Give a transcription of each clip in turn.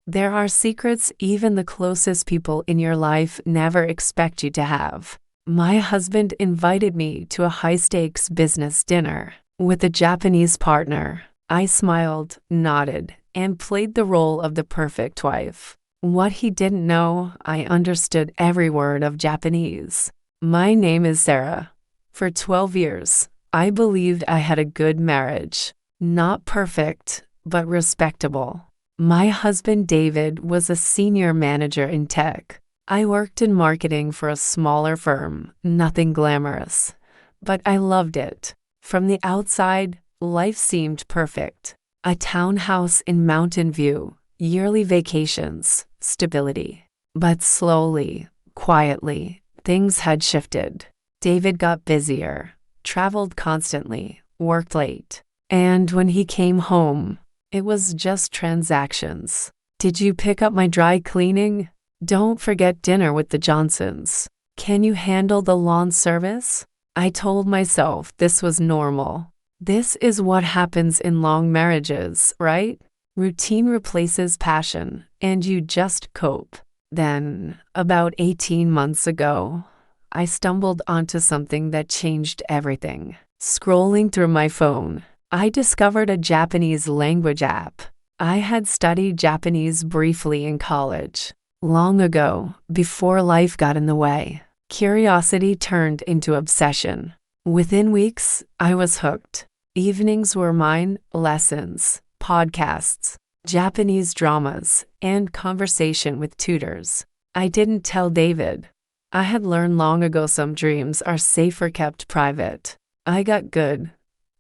There are secrets even the closest people in your life never expect you to have. My husband invited me to a high-stakes business dinner with a Japanese partner. I smiled, nodded, and played the role of the perfect wife. What he didn't know, I understood every word of Japanese. My name is Sarah. For 12 years, I believed I had a good marriage. Not perfect, but respectable. My husband David was a senior manager in tech. I worked in marketing for a smaller firm, nothing glamorous. But I loved it. From the outside, life seemed perfect. A townhouse in Mountain View, yearly vacations, stability. But slowly, quietly, things had shifted. David got busier, traveled constantly, worked late. And when he came home, it was just transactions. Did you pick up my dry cleaning? Don't forget dinner with the Johnsons. Can you handle the lawn service? I told myself this was normal. This is what happens in long marriages, right? Routine replaces passion, and you just cope. Then, about 18 months ago, I stumbled onto something that changed everything. Scrolling through my phone, I discovered a Japanese language app. I had studied Japanese briefly in college. Long ago, before life got in the way, curiosity turned into obsession. Within weeks, I was hooked. Evenings were mine, lessons, podcasts, Japanese dramas, and conversation with tutors. I didn't tell David. I had learned long ago some dreams are safer kept private. I got good,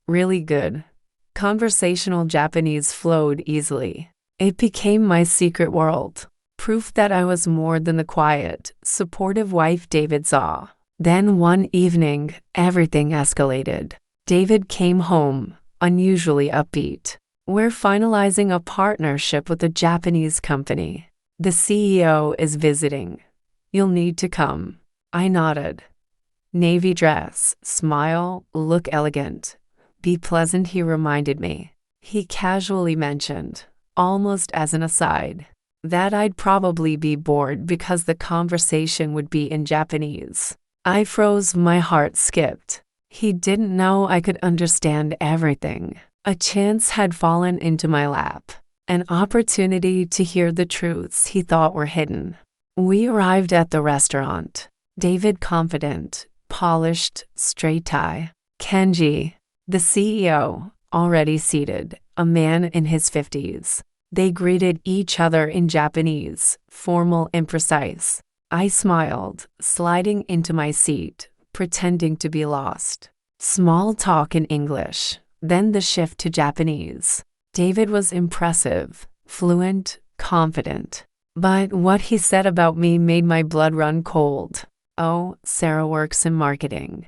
really good. Conversational Japanese flowed easily. It became my secret world. Proof that I was more than the quiet, supportive wife David saw. Then one evening, everything escalated. David came home, unusually upbeat. We're finalizing a partnership with a Japanese company. The CEO is visiting. You'll need to come. I nodded. Navy dress, smile, look elegant. Be pleasant, he reminded me. He casually mentioned, almost as an aside, that I'd probably be bored because the conversation would be in Japanese. I froze, my heart skipped. He didn't know I could understand everything. A chance had fallen into my lap, an opportunity to hear the truths he thought were hidden. We arrived at the restaurant. David confident, polished, straight tie. Kenji, the CEO, already seated, a man in his 50s. They greeted each other in Japanese, formal and precise. I smiled, sliding into my seat, pretending to be lost. Small talk in English, then the shift to Japanese. David was impressive, fluent, confident. But what he said about me made my blood run cold. Oh, Sarah works in marketing,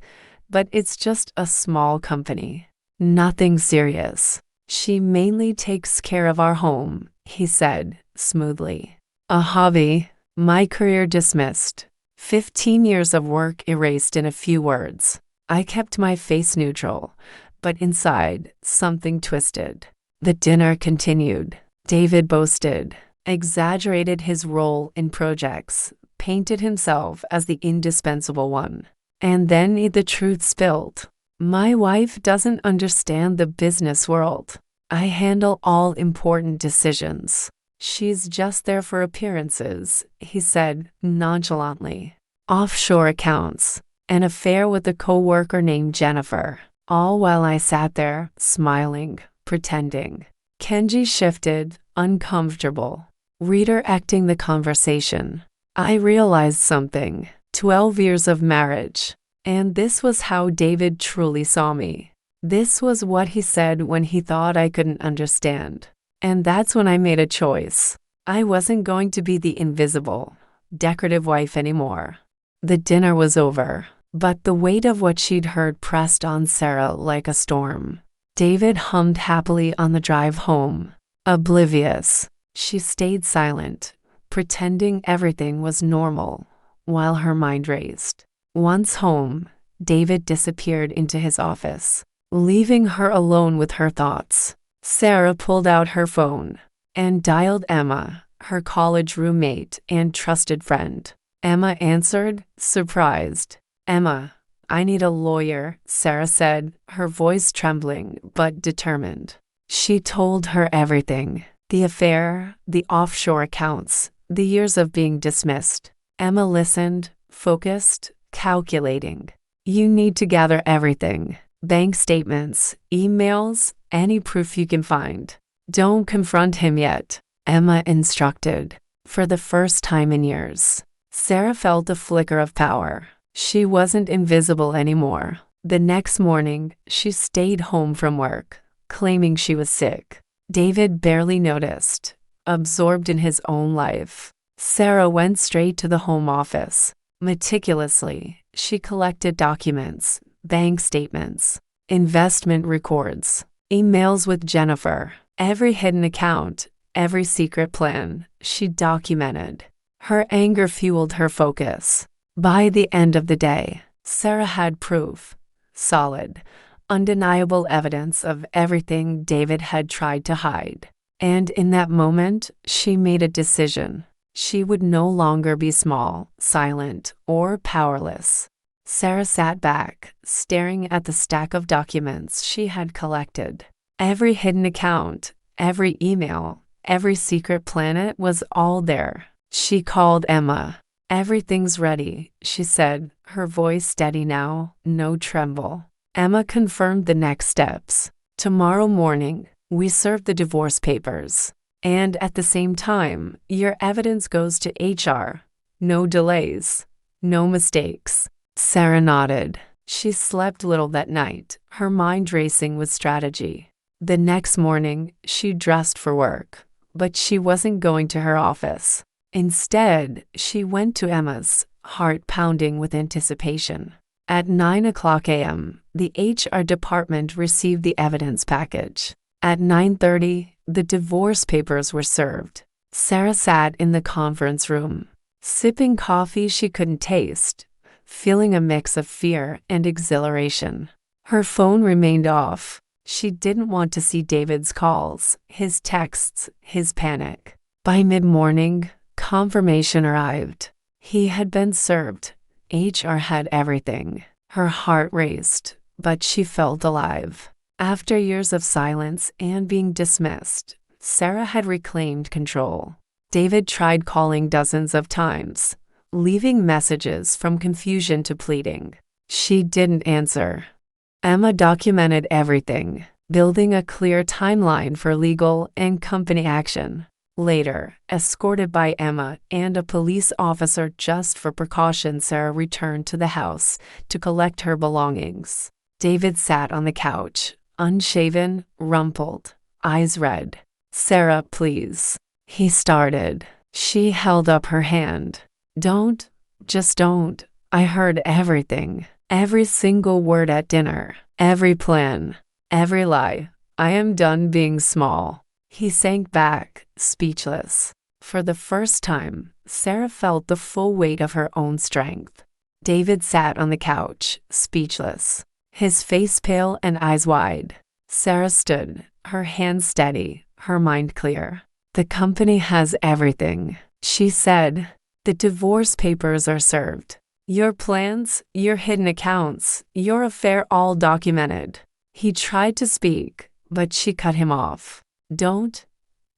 but it's just a small company. Nothing serious. She mainly takes care of our home, he said, smoothly. A hobby, my career dismissed. 15 years of work erased in a few words. I kept my face neutral, but inside, something twisted. The dinner continued. David boasted, exaggerated his role in projects, painted himself as the indispensable one. And then the truth spilled. My wife doesn't understand the business world. I handle all important decisions. She's just there for appearances, he said nonchalantly. Offshore accounts, an affair with a co-worker named Jennifer, all while I sat there, smiling, pretending. Kenji shifted, uncomfortable, redirecting the conversation. I realized something. 12 years of marriage. And this was how David truly saw me. This was what he said when he thought I couldn't understand. And that's when I made a choice. I wasn't going to be the invisible, decorative wife anymore. The dinner was over, but the weight of what she'd heard pressed on Sarah like a storm. David hummed happily on the drive home. Oblivious, she stayed silent, pretending everything was normal, while her mind raced. Once home, David disappeared into his office, leaving her alone with her thoughts. Sarah pulled out her phone and dialed Emma, her college roommate and trusted friend. Emma answered, surprised. Emma, I need a lawyer, Sarah said, her voice trembling but determined. She told her everything. The affair, the offshore accounts, the years of being dismissed. Emma listened, focused, calculating. You need to gather everything. Bank statements, emails, any proof you can find. Don't confront him yet, Emma instructed. For the first time in years, Sarah felt a flicker of power. She wasn't invisible anymore. The next morning, she stayed home from work, claiming she was sick. David barely noticed, absorbed in his own life. Sarah went straight to the home office. Meticulously, she collected documents, bank statements, investment records, emails with Jennifer, every hidden account, every secret plan, she documented. Her anger fueled her focus. By the end of the day, Sarah had proof, solid, undeniable evidence of everything David had tried to hide. And in that moment, she made a decision. She would no longer be small, silent, or powerless. Sarah sat back, staring at the stack of documents she had collected. Every hidden account, every email, every secret planet was all there. She called Emma. Everything's ready, she said, her voice steady now, no tremble. Emma confirmed the next steps. Tomorrow morning, we serve the divorce papers. And at the same time, your evidence goes to HR. No delays. No mistakes. Sarah nodded. She slept little that night, her mind racing with strategy. The next morning, she dressed for work. But she wasn't going to her office. Instead, she went to Emma's, heart pounding with anticipation. At 9:00 a.m., the HR department received the evidence package. At 9:30, the divorce papers were served. Sarah sat in the conference room, sipping coffee she couldn't taste, feeling a mix of fear and exhilaration. Her phone remained off. She didn't want to see David's calls, his texts, his panic. By mid-morning, confirmation arrived. He had been served. HR had everything. Her heart raced, but she felt alive. After years of silence and being dismissed, Sarah had reclaimed control. David tried calling dozens of times, leaving messages from confusion to pleading. She didn't answer. Emma documented everything, building a clear timeline for legal and company action. Later, escorted by Emma and a police officer just for precaution, Sarah returned to the house to collect her belongings. David sat on the couch, unshaven, rumpled, eyes red. Sarah, please. He started. She held up her hand. Don't, just don't. I heard everything. Every single word at dinner. Every plan. Every lie. I am done being small. He sank back, speechless. For the first time, Sarah felt the full weight of her own strength. David sat on the couch, speechless, his face pale and eyes wide. Sarah stood, her hands steady, her mind clear. The company has everything, she said. The divorce papers are served. Your plans, your hidden accounts, your affair all documented. He tried to speak, but she cut him off. Don't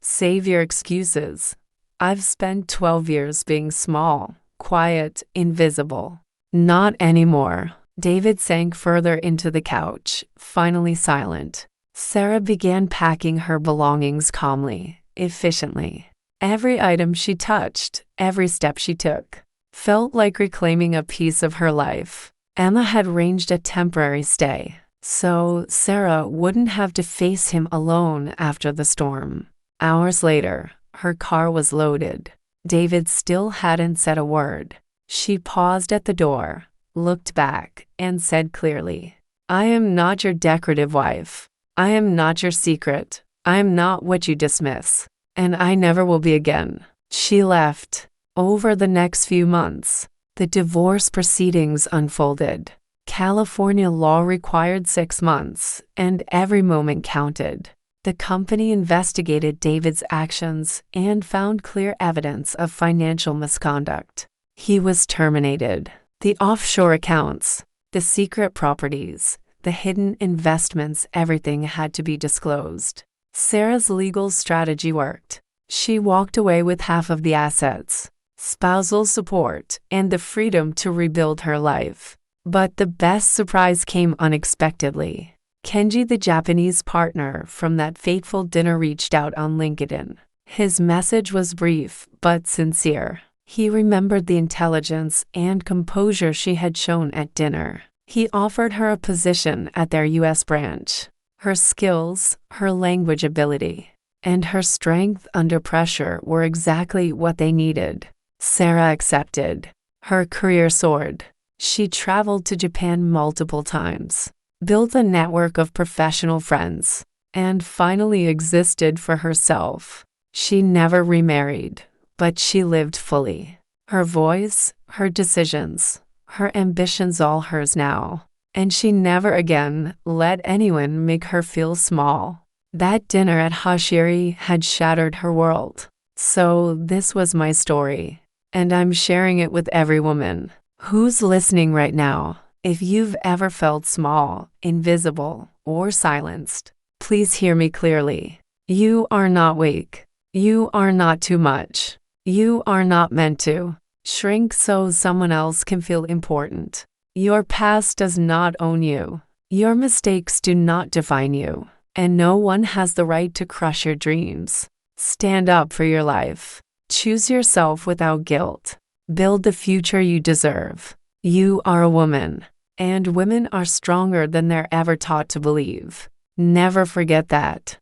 save your excuses. I've spent 12 years being small, quiet, invisible. Not anymore. David sank further into the couch, finally silent. Sarah began packing her belongings calmly, efficiently. Every item she touched, every step she took, felt like reclaiming a piece of her life. Emma had arranged a temporary stay, so Sarah wouldn't have to face him alone after the storm. Hours later, her car was loaded. David still hadn't said a word. She paused at the door, looked back, and said clearly, I am not your decorative wife. I am not your secret. I am not what you dismiss. And I never will be again. She left. Over the next few months, the divorce proceedings unfolded. California law required 6 months, and every moment counted. The company investigated David's actions and found clear evidence of financial misconduct. He was terminated. The offshore accounts, the secret properties, the hidden investments, everything had to be disclosed. Sarah's legal strategy worked. She walked away with half of the assets, spousal support, and the freedom to rebuild her life. But the best surprise came unexpectedly. Kenji, the Japanese partner from that fateful dinner, reached out on LinkedIn. His message was brief but sincere. He remembered the intelligence and composure she had shown at dinner. He offered her a position at their U.S. branch. Her skills, her language ability, and her strength under pressure were exactly what they needed. Sarah accepted. Her career soared. She traveled to Japan multiple times, built a network of professional friends, and finally existed for herself. She never remarried, but she lived fully. Her voice, her decisions, her ambitions, all hers now. And she never again let anyone make her feel small. That dinner at Hashiri had shattered her world. So this was my story, and I'm sharing it with every woman who's listening right now. If you've ever felt small, invisible, or silenced, please hear me clearly. You are not weak. You are not too much. You are not meant to shrink so someone else can feel important. Your past does not own you. Your mistakes do not define you. And no one has the right to crush your dreams. Stand up for your life. Choose yourself without guilt. Build the future you deserve. You are a woman, and women are stronger than they're ever taught to believe. Never forget that.